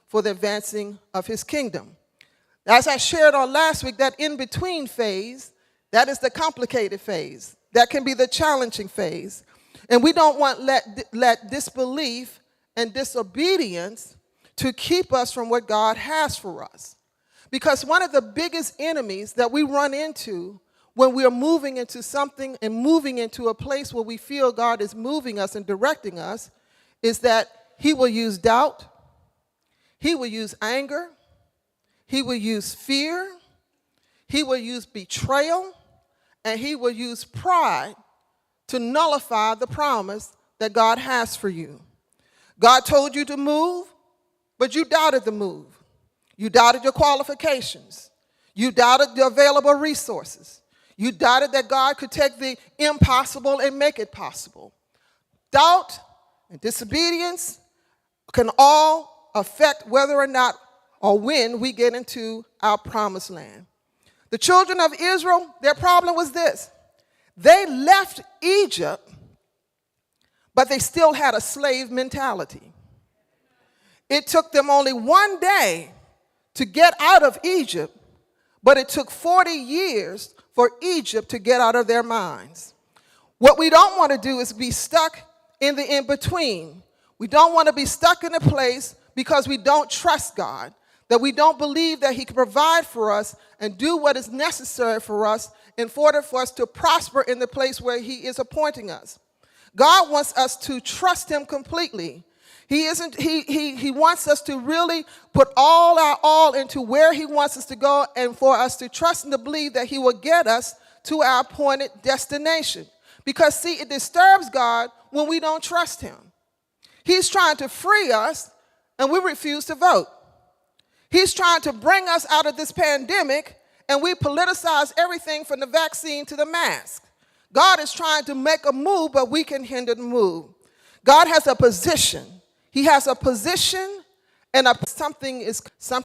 for the advancing of his kingdom. As I shared on last week, that in-between phase, that is the complicated phase. That can be the challenging phase. And we don't want let disbelief and disobedience to keep us from what God has for us. Because one of the biggest enemies that we run into when we are moving into something and moving into a place where we feel God is moving us and directing us is that he will use doubt, he will use anger, he will use fear, he will use betrayal, and he will use pride to nullify the promise that God has for you. God told you to move, but you doubted the move. You doubted your qualifications. You doubted the available resources. You doubted that God could take the impossible and make it possible. Doubt and disobedience can all affect whether or not or when we get into our promised land. The children of Israel, their problem was this. They left Egypt, but they still had a slave mentality. It took them only one day to get out of Egypt, but it took 40 years for Egypt to get out of their minds. What we don't want to do is be stuck in the in-between. We don't want to be stuck in a place because we don't trust God, that we don't believe that he can provide for us and do what is necessary for us in order for us to prosper in the place where he is appointing us. God wants us to trust him completely. He wants us to really put all our all into where he wants us to go and for us to trust and to believe that he will get us to our appointed destination. Because, see, it disturbs God when we don't trust him. He's trying to free us, and we refuse to vote. He's trying to bring us out of this pandemic, and we politicize everything from the vaccine to the mask. God is trying to make a move, but we can hinder the move. God has a position. He has a position, and something